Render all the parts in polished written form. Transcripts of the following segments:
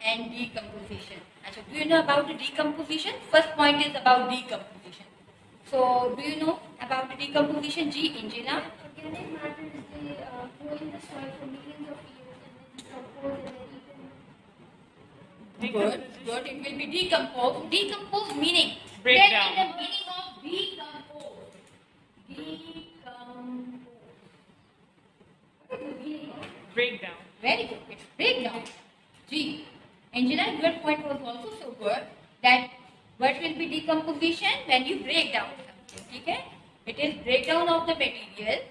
and decomposition. Achha, do you know about the decomposition? First point is about decomposition. So, do you know about the decomposition, G, Angela? Organic matter is the grow in the soil for millions of years and then decompose and then Good, good. It will be decomposed. Decompose meaning. Break Tell down. me the meaning of decompose. Decompose. What is the meaning of? Breakdown. Very good. It's breakdown. G. Angela, your point was also so good that what will be decomposition when you break down something. Okay? It is breakdown of the material.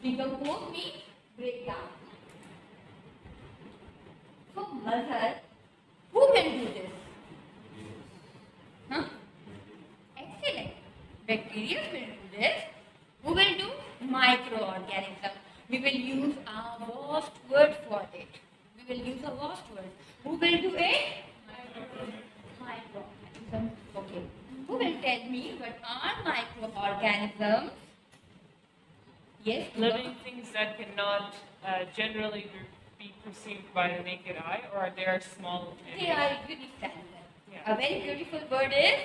Decompose means breakdown. So, mother, who will do this? Huh? Excellent. Bacteria will do this. Who will do? Microorganism. We will use a vast word for it. We will use a vast word. Who will do it? Microorganism. Okay. Who will tell me what are microorganisms? Yes. Living things that cannot generally be perceived by the naked eye, or they are small. They are unicellular. Yeah. A very beautiful word is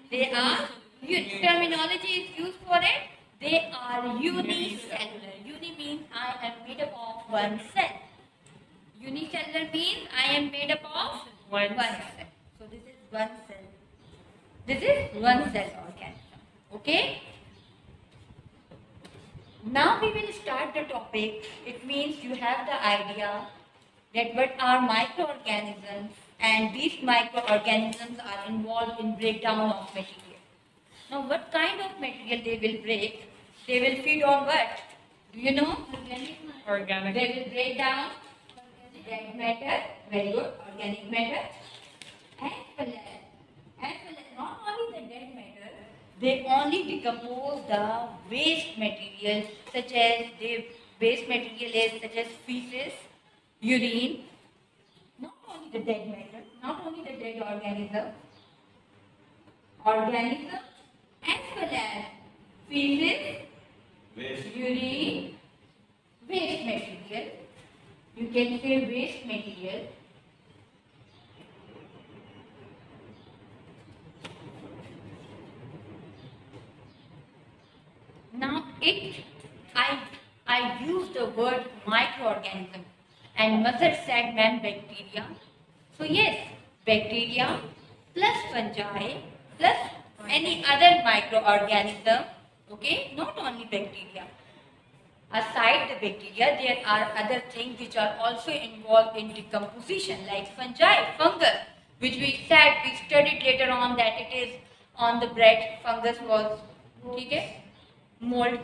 they are terminology is used for it. They are unicellular. Uni means I am made up of one cell. Unicellular means I am made up of One cell. So this is one cell. This is one cell organism. Okay? Now we will start the topic. It means you have the idea that what are microorganisms, and these microorganisms are involved in breakdown of material. Now what kind of material they will break? They will feed on what? Do you know? Organic. They will break down dead matter, very good, organic matter, as well as not only the dead matter, they only decompose the waste material such as feces, urine, not only the dead matter, not only the dead organism, as well as feces, urine, waste material. You can say waste material. Now I use the word microorganism and mother said ma'am bacteria. So yes, bacteria plus fungi plus any other microorganism, okay, not only bacteria. Aside the bacteria, there are other things which are also involved in decomposition, like fungi, fungus, which we studied later on that it is on the bread, fungus was, okay, mold.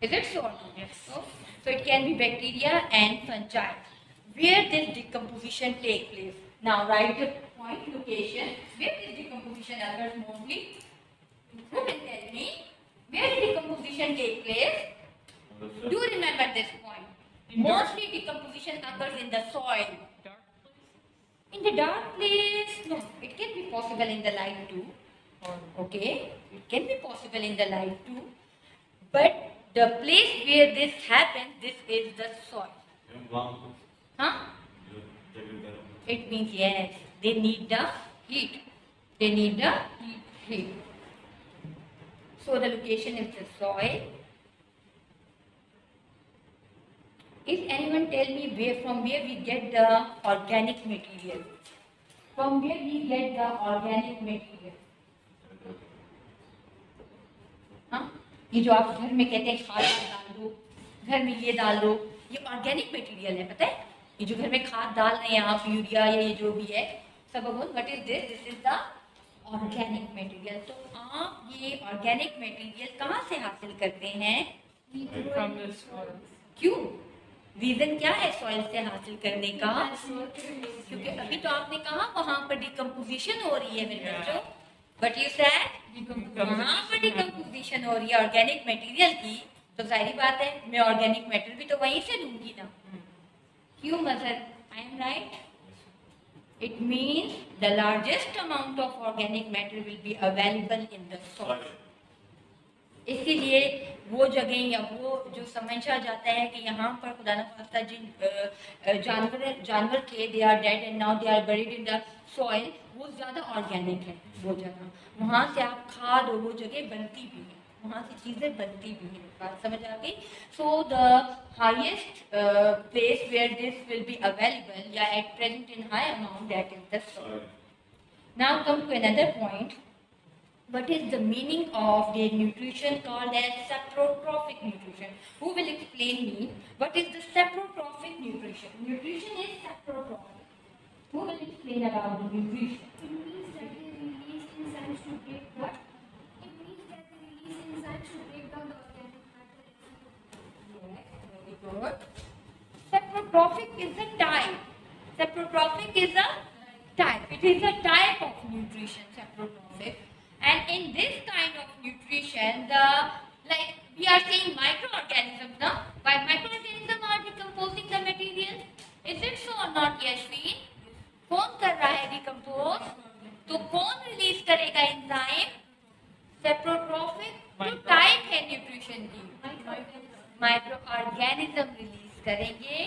Is it so? Yes. So it can be bacteria and fungi. Where this decomposition take place? Now write the point location. Where this decomposition occurs mostly? Who can tell me? Where decomposition take place? Do remember this point. Mostly decomposition occurs in the soil. Dark places? In the dark place, no. It can be possible in the light too. Or Okay, it can be possible in the light too. But the place where this happens, this is the soil. Huh? It means yes, they need the heat. They need the heat. So the location is the soil. If anyone tell me from where we get the organic material? From where we get the organic material? हाँ? ये जो आप घर में कहते हैं खाद डाल दो, घर में ये डाल दो, ये ऑर्गेनिक मटेरियल है, पता है? ये जो घर में खाद डाल रहे हैं आप, यूरिया या ये जो भी है, सब what is this? This is the organic material. तो आप ये ऑर्गेनिक मटेरियल कहाँ से हासिल करते हैं? from the soil. क्यों? रीजन क्या है सॉइल से हासिल करने का? क्योंकि अभी तो आपने कहा वहां पर डिकम्पोजिशन हो रही है मेरे बच्चों. बट यू सेड वहां पर डिकम्पोजिशन हो रही है ऑर्गेनिक मटेरियल की, तो जाहिर बात है मैं ऑर्गेनिक मैटर भी तो वहीं से लूंगी ना. क्यों mother? I am right. It means the largest amount of organic matter will be available in the soil. इसीलिए वो जगह या वो जो समझा जाता है कि यहाँ पर खुदा न खास्ता जिन जानवर थे, they are dead and now they are buried in the soil, वो ज़्यादा ऑर्गेनिक है वो जगह। वहाँ से आप खाद और वो जगह बनती भी है, वहाँ से चीज़ें बनती भी हैं। बात समझ आ गई? So the highest place where this will be available या at present in high amount, that is the soil. Now come to another point. What is the meaning of their nutrition called as saprotrophic nutrition? Who will explain me what is the saprotrophic nutrition? Nutrition is saprotrophic. Who will explain about the nutrition? It means that they release enzymes to break what? It means that they release enzymes to break down the organic matter. Yes, very good. Saprotrophic is a type. Saprotrophic is a type. It is a type of nutrition, saprotrophic. And in this kind of nutrition, we are saying microorganisms now. Why microorganisms are decomposing the material? Is it so or not, Yashveen? कौन कर रहा है decompose? तो कौन release करेगा enzyme? Saprotrophic जो type है nutrition की, माइक्रोऑर्गेनिज्म रिलीज करेंगे।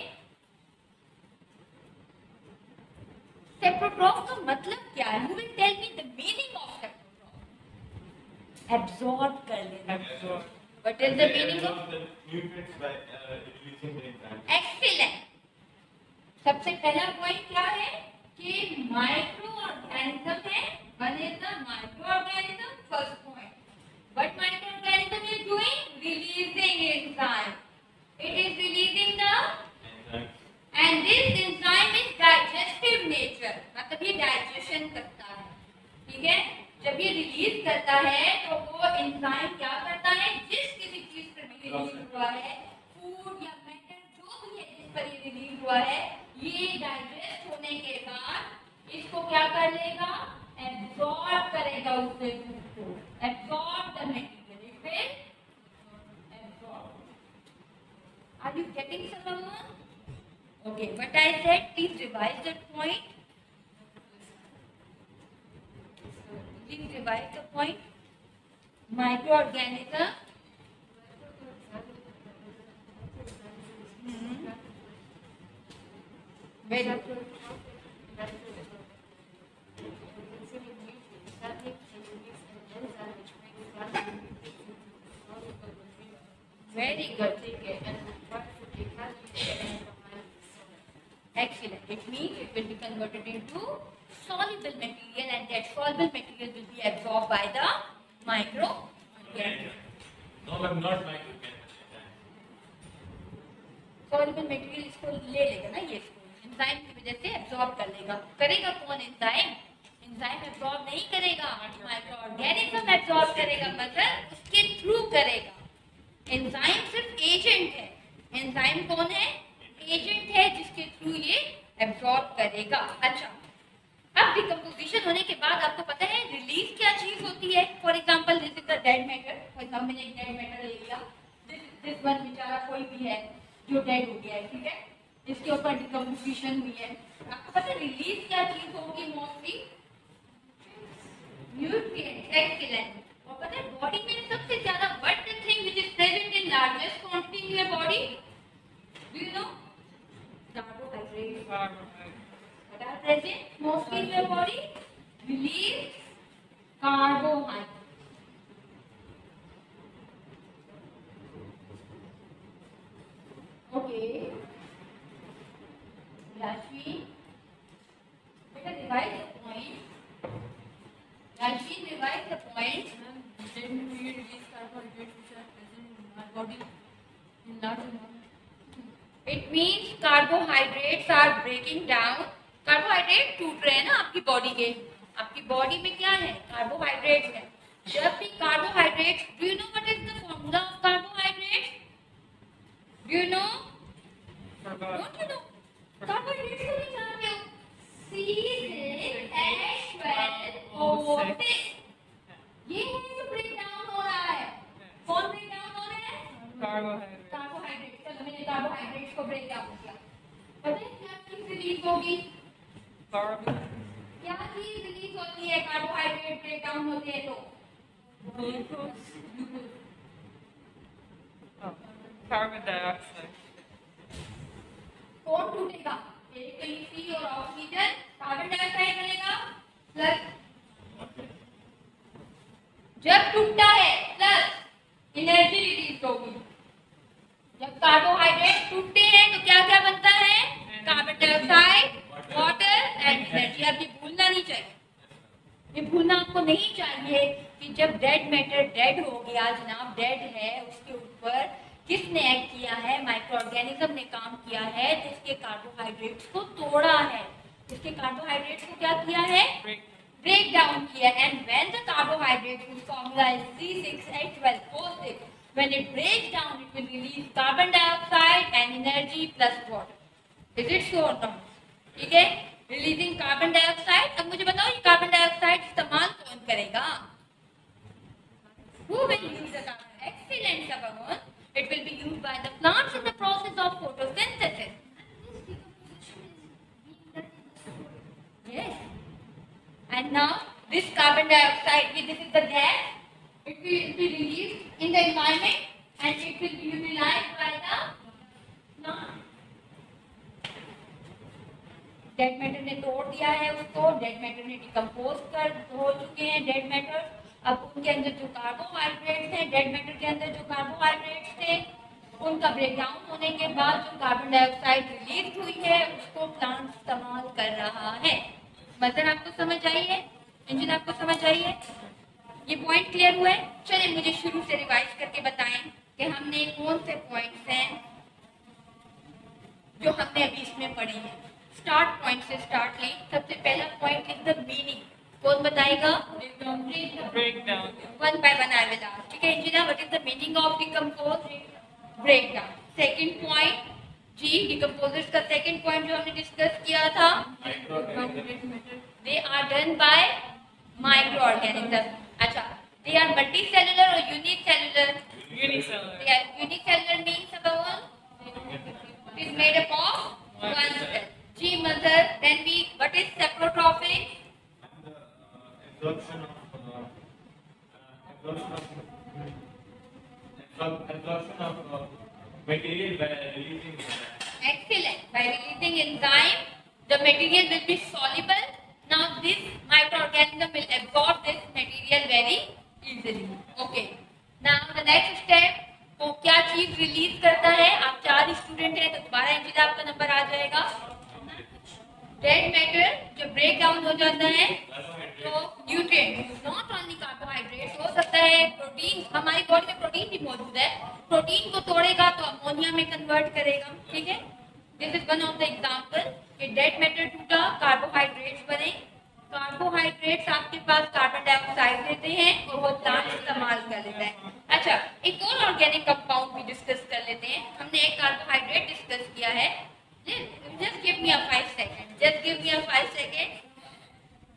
सेप्रोट्रॉफ का मतलब क्या है? Who will tell me the meaning of saprotroph? Absorb कर लेना। Absorb. What is the meaning of? the nutrients by releasing the enzymes. Excellent. सबसे पहला पॉइंट क्या है कि माइक्रो ऑर्गेनिज्म है। One is the micro organism, first point. What micro organism is doing? Releasing enzyme. It is releasing the Enzymes. and this enzyme is digestive nature, मतलब ये digestion करता है, ठीक है। जब ये रिलीज करता है तो वो एंजाइम क्या करता है, जिस किसी चीज पर भी रिलीज हुआ है, फूड या मेटल जो भी है जिस पर ये रिलीज हुआ है, ये डाइजेस्ट होने के बाद इसको क्या कर लेगा, एब्जॉर्ब करेगा उससे फूड को, absorb the material, it will absorb. Are you getting someone? Okay, what I said, please revise that point. Please revise the point. Microorganism. Very good. Very good. Excellent. It means it will be converted into soluble material and that soluble material will be absorbed by the microorganism. No, but not microorganisms. Soluble material इसको ले लेगा ना, ये enzyme की वजह से absorb कर लेगा। करेगा कौन एंजाइम? एंजाइम एब्जॉर्ब नहीं करेगा, माइक्रोऑर्गेनिज्म एब्जॉर्ब करेगा, मतलब उसके थ्रू करेगा। एंजाइम सिर्फ एजेंट है। एंजाइम कौन है? एजेंट है जिसके थ्रू ये एब्जॉर्ब करेगा। अच्छा, अब डिकम्पोजिशन होने के बाद आपको पता है रिलीज क्या चीज होती है। For example this is the dead matter. For example मैंने एक डेड मैटर ले लिया, दिस वन बेचारा कोई भी है जो डेड हो गया है, ठीक है, जिसके ऊपर डिकम्पोजिशन हुई है। आपको पता है रिलीज क्या चीज होगी मोस्टली? न्यूट्रिएंट्स। एक्सीलेंट। और पता है बॉडी में सबसे ज्यादा what the thing which is present in largest quantity in your body? Do you know? Carbohydrates. What are present mostly in your body? Release carbohydrates. Okay. Rashmi, better revise the point. Rashmi, revise the point. Then we release carbohydrates which are present in our body in large amount. It means carbohydrates are breaking down. Carbohydrate टूट रहे हैं ना आपकी body के। आपकी body में क्या है? कार्बोहाइड्रेट्स है। जब भी carbohydrates, do you know what is the formula of carbohydrates? Do you know? Don't you know? Carbohydrates को नहीं जानते हो? C6H12O6। ये है जो ब्रेक डाउन हो रहा है। कौन ब्रेक डाउन हो रहा है? Carbohydrate. कार्बोहाइड्रेट। चलो मैंने कार्बोहाइड्रेट्स को ब्रेक डाउन किया। पता है क्या चीज रिलीज होगी? Carbon. क्या चीज रिलीज होती है कार्बोहाइड्रेट ब्रेक डाउन होते हैं तो? Glucose. Carbon dioxide. कौन टूटेगा? एक तो सी और ऑक्सीजन, कार्बन डाइऑक्साइड बनेगा प्लस, जब टूटता है प्लस एनर्जी रिलीज होगी। जब कार्बोहाइड्रेट टूटते हैं तो क्या क्या बनता है? Carbon dioxide, water and energy. अब ये भूलना नहीं चाहिए, ये भूलना आपको नहीं चाहिए कि जब डेड मैटर डेड हो गया जनाब, डेड है, उसके ऊपर किसने एक्ट किया है? माइक्रो ऑर्गेनिज्म ने काम किया है, जिसके कार्बोहाइड्रेट्स को तोड़ा है, जिसके कार्बोहाइड्रेट्स को क्या किया है? ब्रेक डाउन किया। And when the carbohydrate whose formula is C6H12 positive, when it breaks down it will release carbon dioxide and energy plus water. Is it so or not? ठीक है, रिलीजिंग कार्बन डाइऑक्साइड। अब मुझे बताओ ये carbon dioxide इस्तेमाल कौन करेगा? Who will use the carbon? Excellent, Sabawan. It will be used by the plants in the process of photosynthesis. Yes. And now this carbon dioxide, this is the gas. It will be released in the environment and it will be utilized by the plant. Dead matter ने तोड़ दिया है उसको, dead matter ने decompose कर हो चुके हैं डेड मैटर। अब उनके अंदर जो कार्बोहाइड्रेट्स हैं, डेड मैटर के अंदर जो कार्बोहाइड्रेट्स थे, उनका ब्रेकडाउन होने के बाद जो कार्बन डाइऑक्साइड रिलीज हुई है उसको प्लांट इस्तेमाल कर रहा है। मतलब आपको समझ आई है? इंजन आपको समझ आई है? ये पॉइंट क्लियर हुआ है? चलिए मुझे शुरू से रिवाइज करके बताएं कि हमने कौन से पॉइंट्स हैं जो हमने अभी इसमें पढ़े हैं। स्टार्ट पॉइंट से स्टार्ट लें। सबसे पहला पॉइंट इज द मीनिंग। कौन बताएगा? Breakdown. One by one I will ask. ठीक है इंजिना, what is the meaning of decompose? Breakdown. Second point जी, डिकम्पोजर्स का सेकंड पॉइंट जो हमने डिस्कस किया था, they are done by microorganism. अच्छा, दे आर मल्टी सेलुलर और unicellular? Unicellular. They are unicellular means about it is made up of one cell. G mother. Then we, what is saprotrophic? And the absorption of material by releasing Excellent. By releasing enzyme, the material will be soluble. Now this microorganism will absorb this material very easily. Okay. Now the next step, वो क्या चीज release करता है? आप 4 student हैं तो दोबारा engine आपका नंबर आ जाएगा। डेड मैटर जब ब्रेक डाउन हो जाता है तो न्यूट्रिएंट, नॉट ओनली कार्बोहाइड्रेट, हो सकता है प्रोटीन, हमारी बॉडी में प्रोटीन भी मौजूद है, प्रोटीन को तोड़ेगा तो अमोनिया में कन्वर्ट करेगा। ठीक है, this is one of the example कि डेड मैटर टूटा, कार्बोहाइड्रेट्स बने। कार्बोहाइड्रेट्स आपके पास कार्बन डाइऑक्साइड देते हैं और वो प्लांट इस्तेमाल कर लेता है। अच्छा, एक और ऑर्गेनिक कंपाउंड भी डिस्कस कर लेते हैं। हमने एक कार्बोहाइड्रेट डिस्कस किया है। Just give me a 5 second, just give me a 5 second.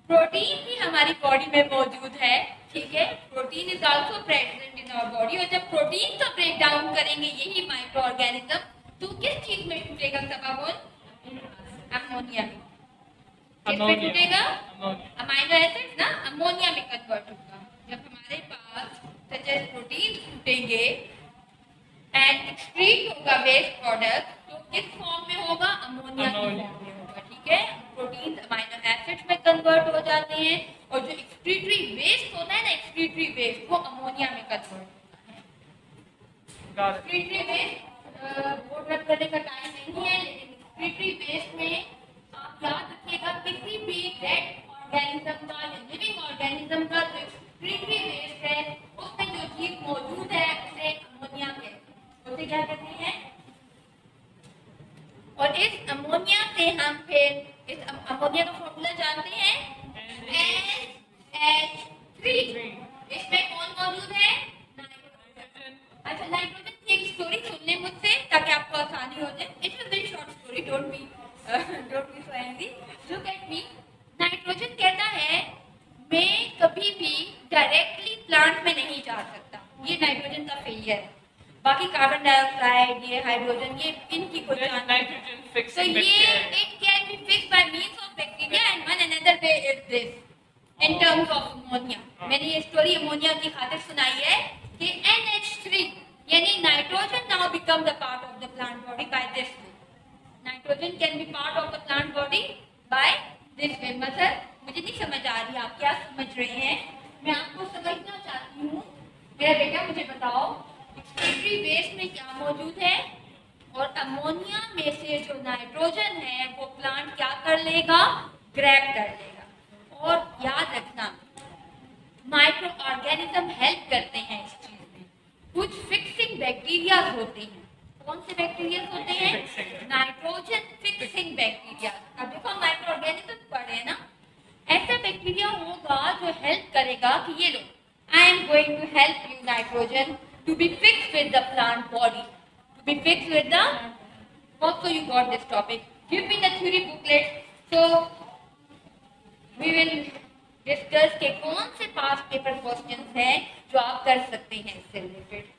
Protein भी हमारी बॉडी में मौजूद है। ठीक है, protein is also present in our body. और जब प्रोटीन का ब्रेक डाउन करेंगे यही माइक्रो ऑर्गेनिज्म, तो किस चीज में टूटेगा? सबाबोल? अमोनिया में। किसमें टूटेगा? अमाइनो एसिड्स ना, अमोनिया में कन्वर्ट होगा। जब हमारे पास सच एज प्रोटीन टूटेंगे एंड एक्सक्रीट होगा वेस्ट प्रोडक्ट, तो किस फॉर्म में होगा? अमोनिया की फॉर्म में होगा। ठीक है, प्रोटीन अमाइनो एसिड्स में कन्वर्ट हो जाते हैं और जो एक्सक्रीटरी वेस्ट होता है ना, एक्सक्रीटरी वेस्ट, वो अमोनिया में कन्वर्ट होता है। एक्सक्रीटरी वेस्ट बोर्ड रख करने का टाइम नहीं है, लेकिन एक्सक्रीटरी वेस्ट में आप याद रखिएगा किसी भी डेड ऑर्गेनिज्म का या लिविंग ऑर्गेनिज्म का जो एक्सक्रीटरी वेस्ट है उसमें जो चीज मौजूद है उसे अमोनिया कहते हैं। उसे क्या कहते हैं? और इस अमोनिया से हम फिर इस अमोनिया का फॉर्मूला जानते हैं, NH3। इसमें कौन मौजूद है? नाइट्रोजन। अच्छा, नाइट्रोजन की एक स्टोरी सुन लें मुझसे ताकि आपको आसानी हो जाए। It is very short story, don't be so angry. Look at me. Nitrogen कहता है मैं कभी भी डायरेक्टली प्लांट में नहीं जा सकता। ये नाइट्रोजन का फेलियर है। बाकी कार्बन डाइऑक्साइड, ये हाइड्रोजन, ये इनकी कोई There's nitrogen तो fixing ये bacteria. it can be fixed by means of bacteria and one another way is this in terms of ammonia. मैंने ये स्टोरी अमोनिया की खातिर सुनाई है कि NH3 यानी nitrogen now become nitrogen can be part of the plant body by this way. मतलब मुझे नहीं समझ आ रही आप क्या समझ रहे हैं, मैं आपको समझना चाहती हूँ। मेरा बेटा मुझे बताओ एक्सक्रीटरी वेस्ट में क्या मौजूद है, और अमोनिया में से जो नाइट्रोजन है वो प्लांट क्या कर लेगा, ग्रैब कर लेगा। और याद रखना माइक्रो ऑर्गेनिज्म हेल्प करते हैं इस चीज में। कुछ फिक्सिंग बैक्टीरिया होते हैं। कौन से बैक्टीरिया होते हैं? Nitrogen fixing bacteria. अब देखो माइक्रो ऑर्गेनिज्म पढ़े ना, ऐसा बैक्टीरिया होगा जो हेल्प करेगा कि ये लो I am going to help you nitrogen to be fix with the plant body, to be fix with the, also you got this topic, give me the theory booklet, so we will discuss के कौन से past paper questions हैं जो आप कर सकते हैं इससे रिलेटेड।